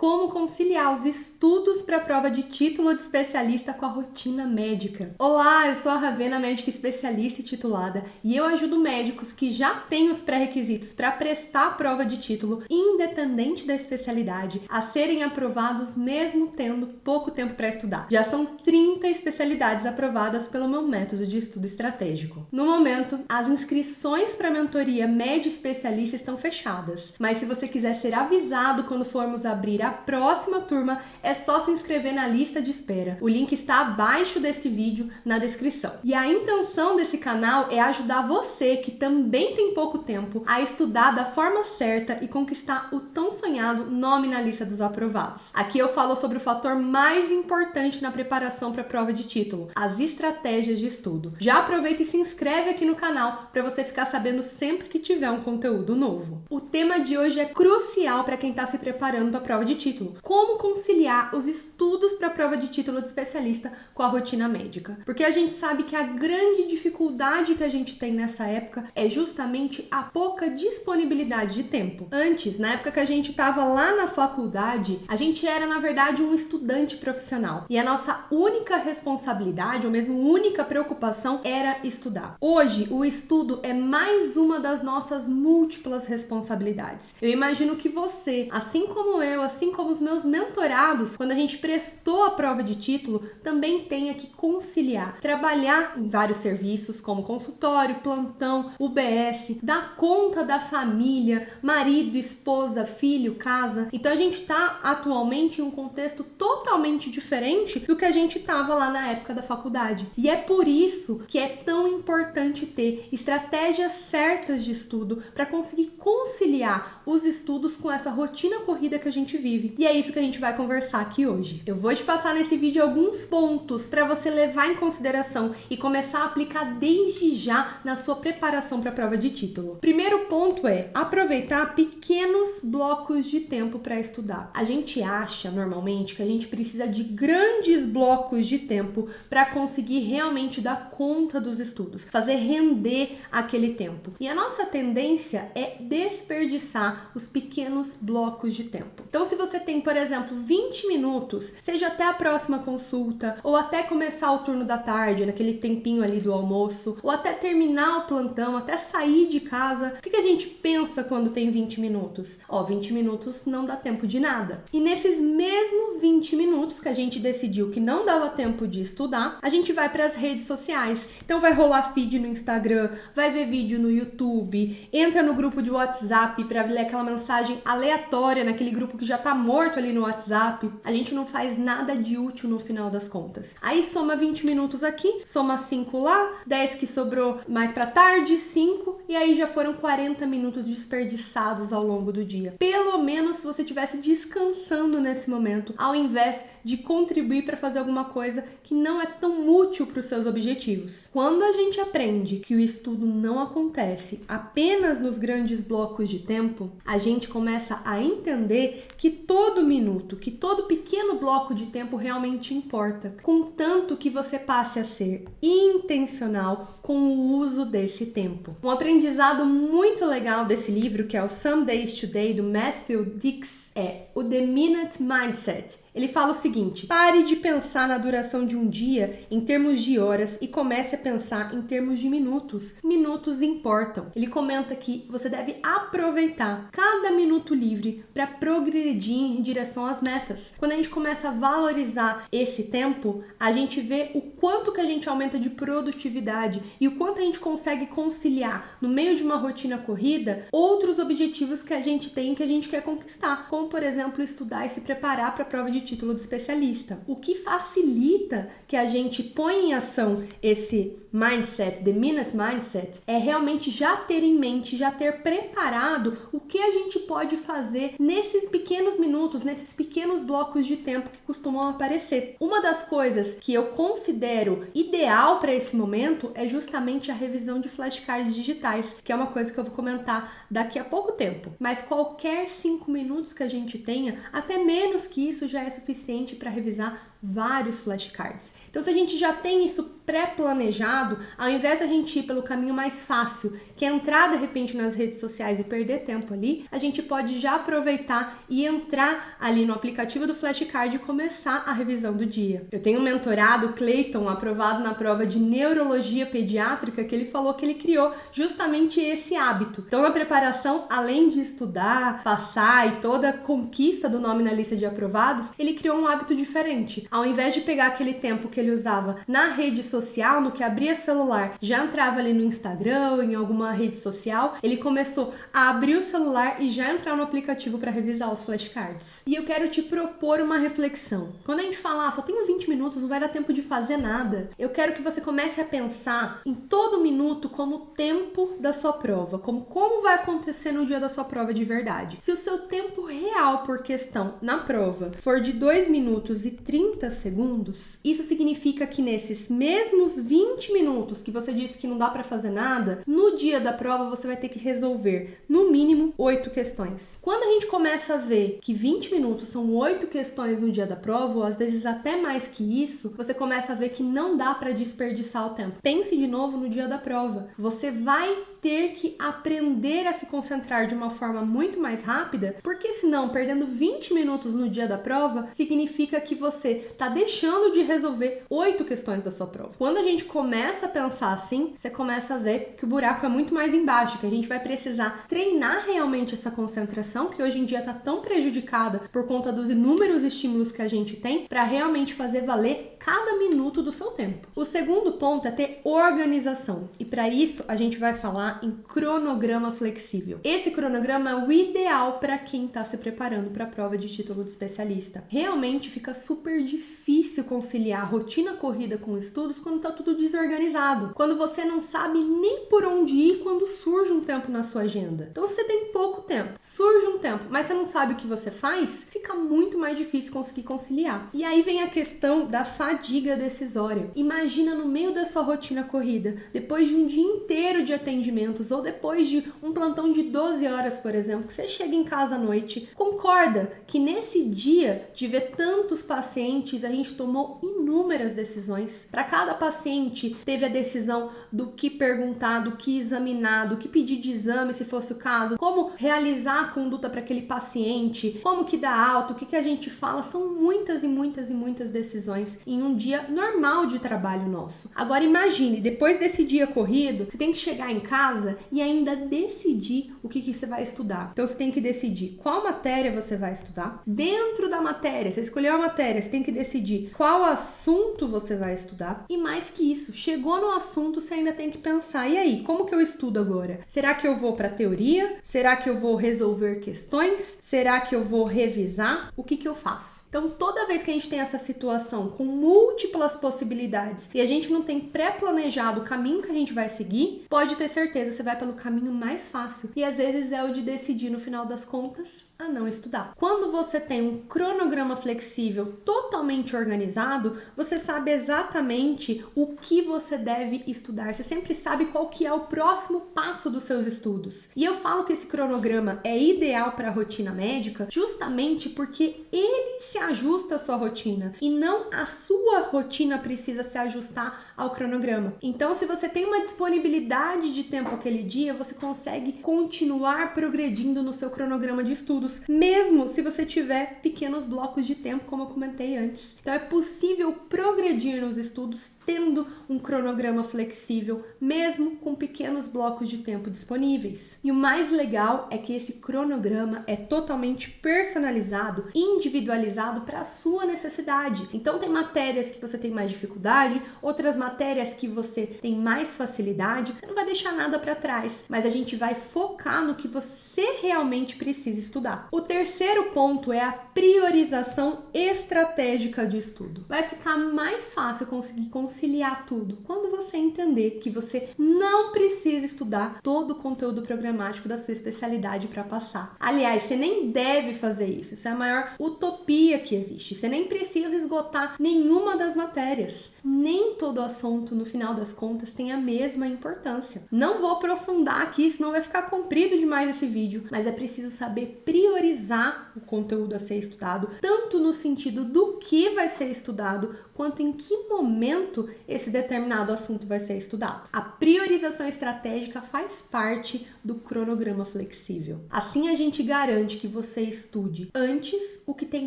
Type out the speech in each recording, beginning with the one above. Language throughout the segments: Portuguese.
Como conciliar os estudos para a prova de título de especialista com a rotina médica. Olá, eu sou a Ravena, médica especialista e titulada, e eu ajudo médicos que já têm os pré-requisitos para prestar a prova de título, independente da especialidade, a serem aprovados mesmo tendo pouco tempo para estudar. Já são 30 especialidades aprovadas pelo meu método de estudo estratégico. No momento, as inscrições para a mentoria média especialista estão fechadas, mas se você quiser ser avisado quando formos abrir a próxima turma, é só se inscrever na lista de espera. O link está abaixo desse vídeo na descrição. E a intenção desse canal é ajudar você, que também tem pouco tempo, a estudar da forma certa e conquistar o tão sonhado nome na lista dos aprovados. Aqui eu falo sobre o fator mais importante na preparação para a prova de título, as estratégias de estudo. Já aproveita e se inscreve aqui no canal para você ficar sabendo sempre que tiver um conteúdo novo. O tema de hoje é crucial para quem está se preparando para a prova de título. Como conciliar os estudos para a prova de título de especialista com a rotina médica? Porque a gente sabe que a grande dificuldade que a gente tem nessa época é justamente a pouca disponibilidade de tempo. Antes, na época que a gente estava lá na faculdade, a gente era, na verdade, um estudante profissional. E a nossa única responsabilidade, ou mesmo única preocupação, era estudar. Hoje, o estudo é mais uma das nossas múltiplas responsabilidades. Eu imagino que você, assim como eu, assim como os meus mentorados, quando a gente prestou a prova de título, também tenha que conciliar, trabalhar em vários serviços, como consultório, plantão, UBS, dar conta da família, marido, esposa, filho, casa. Então a gente está atualmente em um contexto totalmente diferente do que a gente estava lá na época da faculdade. E é por isso que é tão importante ter estratégias certas de estudo para conseguir conciliar os estudos com essa rotina corrida que a gente vive. E é isso que a gente vai conversar aqui hoje. Eu vou te passar nesse vídeo alguns pontos para você levar em consideração e começar a aplicar desde já na sua preparação para a prova de título. Primeiro ponto é aproveitar pequenos blocos de tempo para estudar. A gente acha normalmente que a gente precisa de grandes blocos de tempo para conseguir realmente dar conta dos estudos, fazer render aquele tempo. E a nossa tendência é desperdiçar os pequenos blocos de tempo. Então, se você tem, por exemplo, 20 minutos, seja até a próxima consulta, ou até começar o turno da tarde, naquele tempinho ali do almoço, ou até terminar o plantão, até sair de casa, o que a gente pensa quando tem 20 minutos? 20 minutos não dá tempo de nada. E nesses mesmos 20 minutos que a gente decidiu que não dava tempo de estudar, a gente vai para as redes sociais. Então vai rolar feed no Instagram, vai ver vídeo no YouTube, entra no grupo de WhatsApp para ler aquela mensagem aleatória naquele grupo que já tá morto ali no WhatsApp. A gente não faz nada de útil no final das contas. Aí soma 20 minutos aqui, soma 5 lá, 10 que sobrou mais pra tarde, 5, e aí já foram 40 minutos desperdiçados ao longo do dia. Pelo menos se você estivesse descansando nesse momento, ao invés de contribuir para fazer alguma coisa que não é tão útil para os seus objetivos. Quando a gente aprende que o estudo não acontece apenas nos grandes blocos de tempo, a gente começa a entender que todo minuto, que todo pequeno bloco de tempo realmente importa, contanto que você passe a ser intencional com o uso desse tempo. Um aprendizado muito legal desse livro, que é o Some Days Today, do Matthew Dicks, é o The Minute Mindset. Ele fala o seguinte: pare de pensar na duração de um dia em termos de horas e comece a pensar em termos de minutos. Minutos importam. Ele comenta que você deve aproveitar cada minuto livre para progredir em direção às metas. Quando a gente começa a valorizar esse tempo, a gente vê o quanto que a gente aumenta de produtividade e o quanto a gente consegue conciliar, no meio de uma rotina corrida, outros objetivos que a gente tem, que a gente quer conquistar, como, por exemplo, estudar e se preparar para a prova de título de especialista. O que facilita que a gente põe em ação esse mindset, the minute mindset, é realmente já ter em mente, já ter preparado o que a gente pode fazer nesses pequenos minutos, nesses pequenos blocos de tempo que costumam aparecer. Uma das coisas que eu considero ideal para esse momento é justamente a revisão de flashcards digitais, que é uma coisa que eu vou comentar daqui a pouco tempo. Mas qualquer 5 minutos que a gente tenha, até menos que isso, já é suficiente para revisar vários flashcards. Então, se a gente já tem isso pré-planejado, aprovado, ao invés de a gente ir pelo caminho mais fácil, que é entrar de repente nas redes sociais e perder tempo ali, a gente pode já aproveitar e entrar ali no aplicativo do flashcard e começar a revisão do dia. Eu tenho um mentorado, Clayton, aprovado na prova de neurologia pediátrica, que ele falou que ele criou justamente esse hábito. Então, na preparação, além de estudar, passar e toda a conquista do nome na lista de aprovados, ele criou um hábito diferente. Ao invés de pegar aquele tempo que ele usava na rede social, no que abria celular, já entrava ali no Instagram ou em alguma rede social, ele começou a abrir o celular e já entrar no aplicativo para revisar os flashcards. E eu quero te propor uma reflexão. Quando a gente fala, só tenho 20 minutos, não vai dar tempo de fazer nada, eu quero que você comece a pensar em todo minuto como o tempo da sua prova, como vai acontecer no dia da sua prova de verdade. Se o seu tempo real por questão na prova for de 2 minutos e 30 segundos, isso significa que nesses mesmos 20 minutos que você disse que não dá para fazer nada, no dia da prova você vai ter que resolver no mínimo 8 questões. Quando a gente começa a ver que 20 minutos são 8 questões no dia da prova, ou às vezes até mais que isso, você começa a ver que não dá para desperdiçar o tempo. Pense de novo no dia da prova. Você vai ter que aprender a se concentrar de uma forma muito mais rápida, porque senão, perdendo 20 minutos no dia da prova, significa que você está deixando de resolver 8 questões da sua prova. Quando a gente começa a pensar assim, você começa a ver que o buraco é muito mais embaixo, que a gente vai precisar treinar realmente essa concentração, que hoje em dia está tão prejudicada por conta dos inúmeros estímulos que a gente tem, para realmente fazer valer cada minuto do seu tempo. O segundo ponto é ter organização, e para isso a gente vai falar em cronograma flexível. Esse cronograma é o ideal para quem está se preparando para a prova de título de especialista. Realmente fica super difícil conciliar a rotina corrida com estudos quando está tudo desorganizado, quando você não sabe nem por onde ir quando surge um tempo na sua agenda. Então, se você tem pouco tempo, surge um tempo, mas você não sabe o que você faz, fica muito mais difícil conseguir conciliar. E aí vem a questão da fadiga decisória. Imagina no meio da sua rotina corrida, depois de um dia inteiro de atendimentos ou depois de um plantão de 12 horas, por exemplo, que você chega em casa à noite, concorda que nesse dia de ver tantos pacientes, a gente tomou inúmeras decisões. Para cada paciente, teve a decisão do que perguntar, do que examinar, do que pedir de exame, se fosse o caso, como realizar a conduta para aquele paciente, como que dá alta, o que a gente fala. São muitas e muitas e muitas decisões em um dia normal de trabalho nosso. Agora imagine, depois desse dia corrido, você tem que chegar em casa e ainda decidir o que você vai estudar. Então você tem que decidir qual matéria você vai estudar. Dentro da matéria, você escolheu a matéria, você tem que decidir qual assunto você vai estudar. E mais que isso, chegou no assunto, você ainda tem que pensar, e aí, como que eu estudo agora? Será que eu vou para teoria? Será que eu vou resolver questões? Será que eu vou revisar? O que eu faço? Então, toda vez que a gente tem essa situação com múltiplas possibilidades e a gente não tem pré-planejado o caminho que a gente vai seguir, pode ter certeza, você vai pelo caminho mais fácil. E às vezes é o de decidir, no final das contas, a não estudar. Quando você tem um cronograma flexível totalmente organizado, você sabe exatamente o que você deve estudar. Você sempre sabe qual que é o próximo passo dos seus estudos. E eu falo que esse cronograma é ideal para a rotina médica justamente porque ele se ajusta à sua rotina e não a sua rotina precisa se ajustar ao cronograma. Então, se você tem uma disponibilidade de tempo aquele dia, você consegue continuar progredindo no seu cronograma de estudos, mesmo se você tiver pequenos blocos de tempo, como eu comentei antes. Então, é possível progredir nos estudos tendo um cronograma flexível, mesmo com pequenos blocos de tempo disponíveis. E o mais legal é que esse cronograma é totalmente personalizado, individualizado para a sua necessidade. Então, tem matérias que você tem mais dificuldade, outras matérias que você tem mais facilidade. Você não vai deixar nada para trás, mas a gente vai focar no que você realmente precisa estudar. O terceiro ponto é a priorização estratégica de estudo. Vai ficar mais fácil conseguir conciliar tudo quando você entender que você não precisa estudar todo o conteúdo programático da sua especialidade para passar. Aliás, você nem deve fazer isso. Isso é a maior utopia que existe. Você nem precisa esgotar nenhuma das matérias. Nem todo assunto, no final das contas, tem a mesma importância. Não vou aprofundar aqui, senão vai ficar comprido demais esse vídeo, mas é preciso saber priorizar priorizar o conteúdo a ser estudado, tanto no sentido do que vai ser estudado, quanto em que momento esse determinado assunto vai ser estudado. A priorização estratégica faz parte do cronograma flexível. Assim a gente garante que você estude antes o que tem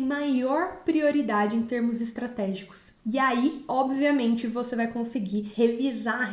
maior prioridade em termos estratégicos. E aí, obviamente, você vai conseguir revisar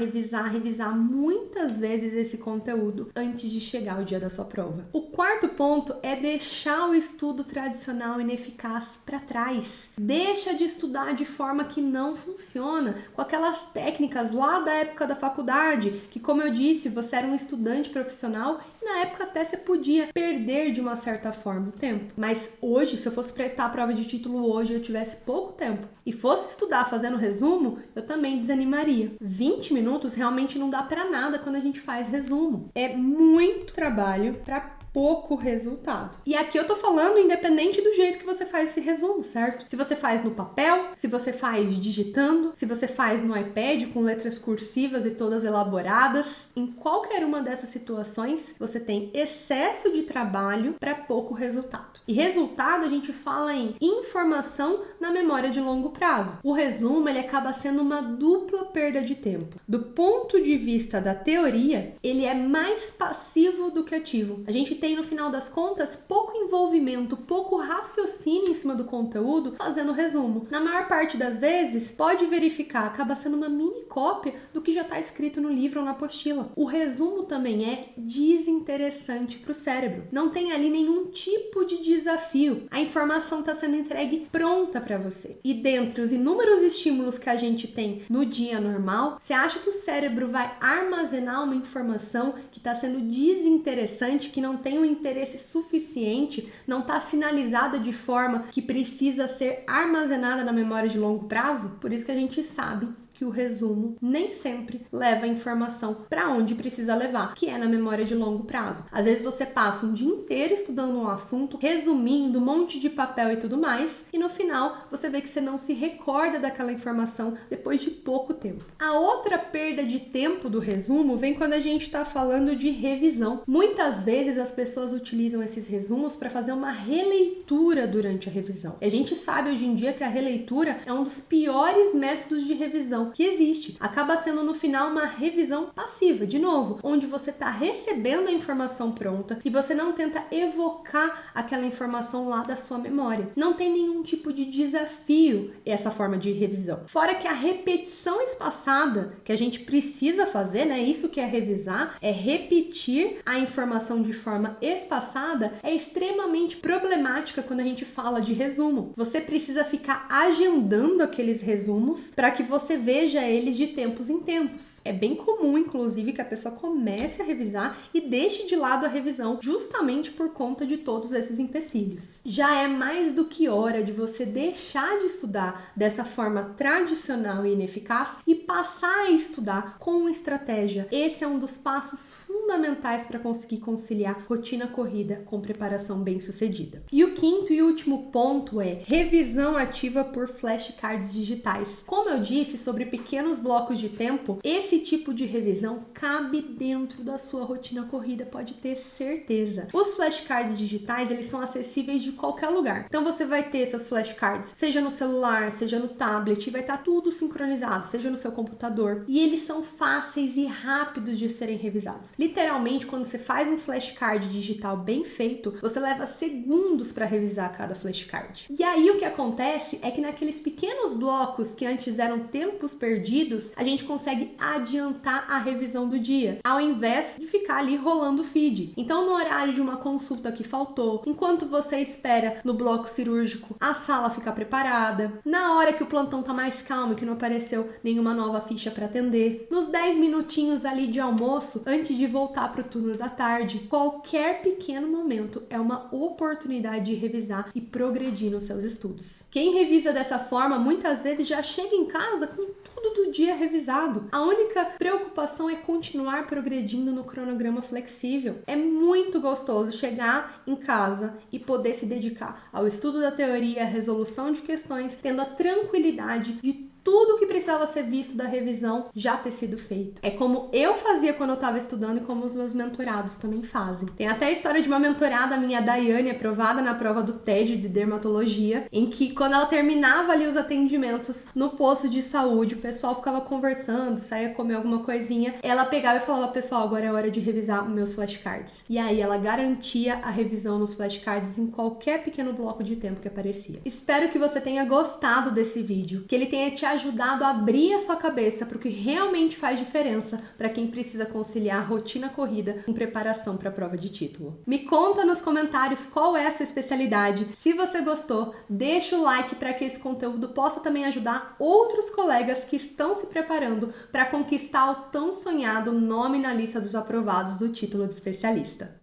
muitas vezes esse conteúdo antes de chegar o dia da sua prova. O quarto ponto é deixar o estudo tradicional e ineficaz para trás. Deixa de estudar de forma que não funciona, com aquelas técnicas lá da época da faculdade, que, como eu disse, você era um estudante profissional e na época até você podia perder de uma certa forma o tempo. Mas hoje, se eu fosse prestar a prova de título hoje e eu tivesse pouco tempo e fosse estudar fazendo resumo, eu também desanimaria. 20 minutos realmente não dá para nada quando a gente faz resumo. É muito trabalho para pouco resultado. E aqui eu tô falando independente do jeito que você faz esse resumo, certo? Se você faz no papel, se você faz digitando, se você faz no iPad com letras cursivas e todas elaboradas, em qualquer uma dessas situações, você tem excesso de trabalho para pouco resultado. E resultado a gente fala em informação na memória de longo prazo. O resumo, ele acaba sendo uma dupla perda de tempo. Do ponto de vista da teoria, ele é mais passivo do que ativo. A gente tem, no final das contas, pouco envolvimento, pouco raciocínio em cima do conteúdo fazendo resumo. Na maior parte das vezes, pode verificar, acaba sendo uma mini cópia do que já está escrito no livro ou na apostila. O resumo também é desinteressante para o cérebro. Não tem ali nenhum tipo de desafio. A informação está sendo entregue pronta para você. E dentre os inúmeros estímulos que a gente tem no dia normal, você acha que o cérebro vai armazenar uma informação que está sendo desinteressante, que não tem um interesse suficiente, não está sinalizada de forma que precisa ser armazenada na memória de longo prazo? Por isso que a gente sabe que o resumo nem sempre leva a informação para onde precisa levar, que é na memória de longo prazo. Às vezes você passa um dia inteiro estudando um assunto, resumindo um monte de papel e tudo mais, e no final você vê que você não se recorda daquela informação depois de pouco tempo. A outra perda de tempo do resumo vem quando a gente está falando de revisão. Muitas vezes as pessoas utilizam esses resumos para fazer uma releitura durante a revisão. E a gente sabe hoje em dia que a releitura é um dos piores métodos de revisão que existe. Acaba sendo no final uma revisão passiva, de novo, onde você está recebendo a informação pronta e você não tenta evocar aquela informação lá da sua memória. Não tem nenhum tipo de desafio essa forma de revisão. Fora que a repetição espaçada que a gente precisa fazer, né? Isso que é revisar, é repetir a informação de forma espaçada, é extremamente problemática quando a gente fala de resumo. Você precisa ficar agendando aqueles resumos para que você veja eles de tempos em tempos. É bem comum, inclusive, que a pessoa comece a revisar e deixe de lado a revisão, justamente por conta de todos esses empecilhos. Já é mais do que hora de você deixar de estudar dessa forma tradicional e ineficaz e passar a estudar com estratégia. Esse é um dos passos fundamentais para conseguir conciliar rotina corrida com preparação bem-sucedida. E o quinto e último ponto é revisão ativa por flashcards digitais. Como eu disse sobre pequenos blocos de tempo, esse tipo de revisão cabe dentro da sua rotina corrida, pode ter certeza. Os flashcards digitais, eles são acessíveis de qualquer lugar. Então você vai ter seus flashcards, seja no celular, seja no tablet, vai estar tudo sincronizado, seja no seu computador. E eles são fáceis e rápidos de serem revisados. Literalmente, quando você faz um flashcard digital bem feito, você leva segundos para revisar cada flashcard. E aí o que acontece é que naqueles pequenos blocos que antes eram tempos perdidos, a gente consegue adiantar a revisão do dia, ao invés de ficar ali rolando o feed. Então, no horário de uma consulta que faltou, enquanto você espera no bloco cirúrgico a sala ficar preparada, na hora que o plantão tá mais calmo, que não apareceu nenhuma nova ficha para atender, nos 10 minutinhos ali de almoço, antes de voltar para o turno da tarde, qualquer pequeno momento é uma oportunidade de revisar e progredir nos seus estudos. Quem revisa dessa forma, muitas vezes já chega em casa com tudo do dia revisado. A única preocupação é continuar progredindo no cronograma flexível. É muito gostoso chegar em casa e poder se dedicar ao estudo da teoria, à resolução de questões, tendo a tranquilidade de tudo que precisava ser visto da revisão já ter sido feito. É como eu fazia quando eu estava estudando e como os meus mentorados também fazem. Tem até a história de uma mentorada minha, a Daiane, aprovada na prova do TED de dermatologia, em que quando ela terminava ali os atendimentos no posto de saúde, o pessoal ficava conversando, saía comer alguma coisinha, ela pegava e falava, pessoal, agora é hora de revisar meus flashcards. E aí ela garantia a revisão nos flashcards em qualquer pequeno bloco de tempo que aparecia. Espero que você tenha gostado desse vídeo, que ele tenha te ajudado a abrir a sua cabeça para o que realmente faz diferença para quem precisa conciliar a rotina corrida com preparação para a prova de título. Me conta nos comentários qual é a sua especialidade. Se você gostou, deixa o like para que esse conteúdo possa também ajudar outros colegas que estão se preparando para conquistar o tão sonhado nome na lista dos aprovados do título de especialista.